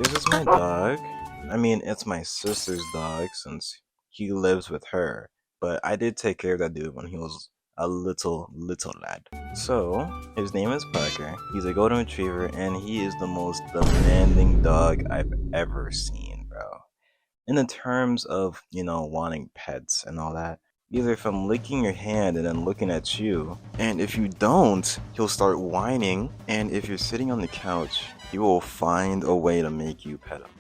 This is my dog. I mean, it's my sister's dog since he lives with her. But I did take care of that dude when he was a little lad. So, his name is Parker. He's a golden retriever and he is the most demanding dog I've ever seen, bro. In the terms of, wanting pets and all that. Either from licking your hand and then looking at you, and if you don't, he'll start whining, and if you're sitting on the couch, he will find a way to make you pet him.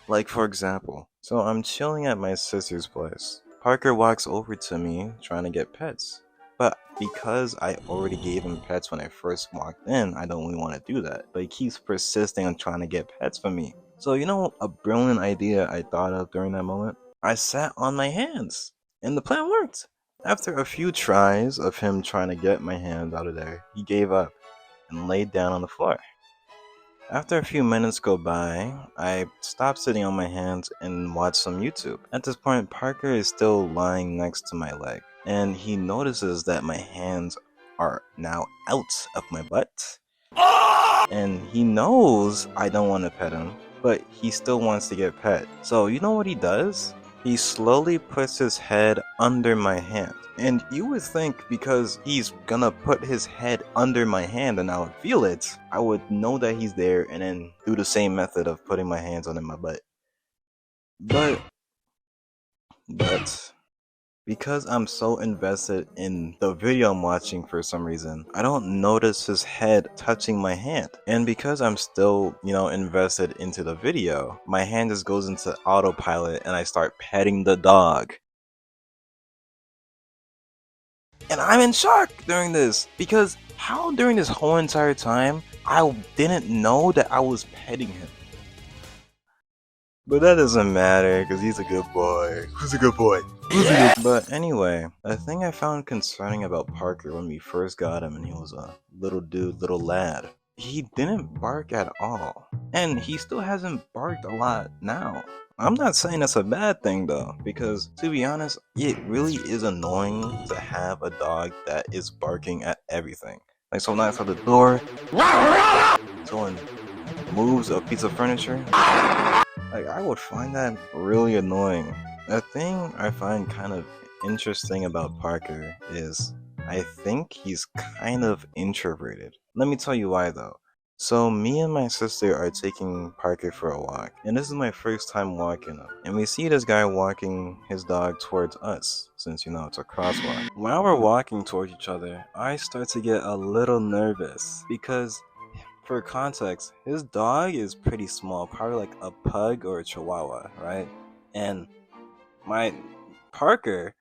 Like for example, so I'm chilling at my sister's place. Parker walks over to me trying to get pets. But because I already gave him pets when I first walked in, I don't really want to do that. But he keeps persisting on trying to get pets from me. So a brilliant idea I thought of during that moment? I sat on my hands. And the plan worked. After a few tries of him trying to get my hands out of there, he gave up and laid down on the floor. After a few minutes go by, I stopped sitting on my hands and watched some YouTube. At this point, Parker is still lying next to my leg, and he notices that my hands are now out of my butt. And he knows I don't want to pet him, but he still wants to get pet. So you know what he does? He slowly puts his head under my hand. And you would think because he's gonna put his head under my hand and I would feel it, I would know that he's there and then do the same method of putting my hands under my butt. But because I'm so invested in the video I'm watching for some reason, I don't notice his head touching my hand. And because I'm still, invested into the video, my hand just goes into autopilot and I start petting the dog. And I'm in shock during this, because how during this whole entire time, I didn't know that I was petting him. But that doesn't matter, because he's a good boy. Who's a good boy? But anyway, a thing I found concerning about Parker when we first got him and he was a little dude, little lad, he didn't bark at all. And he still hasn't barked a lot now. I'm not saying that's a bad thing though, because to be honest, it really is annoying to have a dog that is barking at everything. Like someone knocks on the door, someone moves a piece of furniture. Like, I would find that really annoying. A thing I find kind of interesting about Parker is I think he's kind of introverted. Let me tell you why though. So me and my sister are taking Parker for a walk, and this is my first time walking him. And we see this guy walking his dog towards us, since it's a crosswalk. While we're walking towards each other, I start to get a little nervous because for context, his dog is pretty small, probably like a pug or a chihuahua, right? And my Parker,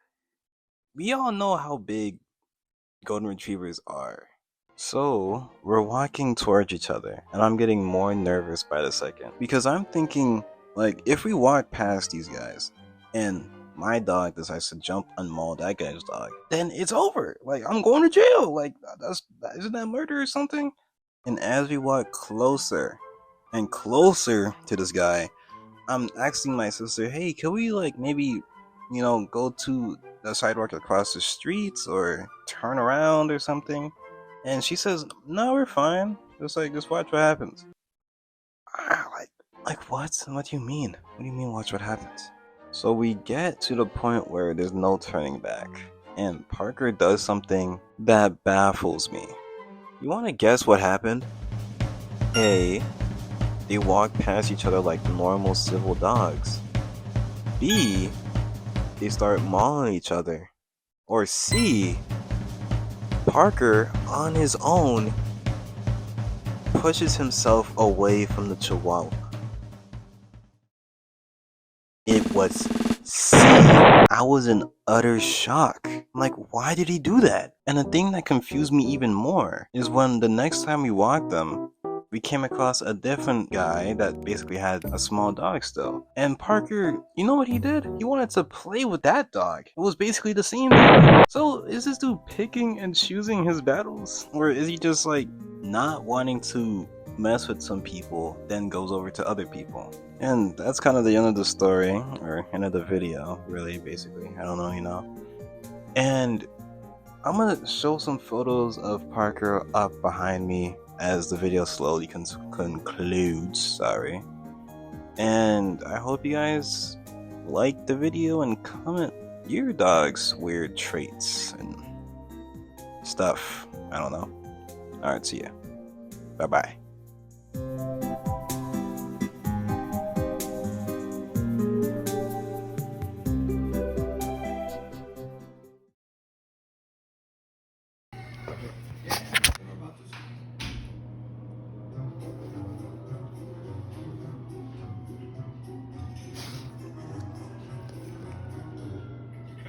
we all know how big golden retrievers are. So we're walking towards each other, and I'm getting more nervous by the second, because I'm thinking, like, if we walk past these guys and my dog decides to jump and maul that guy's dog, then it's over. Like, I'm going to jail. Like, isn't that murder or something? And as we walk closer and closer to this guy, I'm asking my sister, hey, can we maybe, go to the sidewalk across the streets or turn around or something? And she says, no, we're fine. Just watch what happens. Like what? What do you mean? What do you mean watch what happens? So we get to the point where there's no turning back. And Parker does something that baffles me. You want to guess what happened? A, they walk past each other like normal civil dogs. B, they start mauling each other. Or C, Parker, on his own, pushes himself away from the chihuahua. It was C. I was in utter shock. I'm like, why did he do that? And the thing that confused me even more is when the next time we walked them, we came across a different guy that basically had a small dog still. And Parker, you know what he did? He wanted to play with that dog. It was basically the same dog. So is this dude picking and choosing his battles? Or is he just not wanting to mess with some people, then goes over to other people? And that's kind of the end of the story, or end of the video, really, basically. I don't know, And I'm gonna show some photos of Parker up behind me as the video slowly concludes, sorry. And I hope you guys like the video and comment your dog's weird traits and stuff. I don't know. Alright, see ya. Bye bye.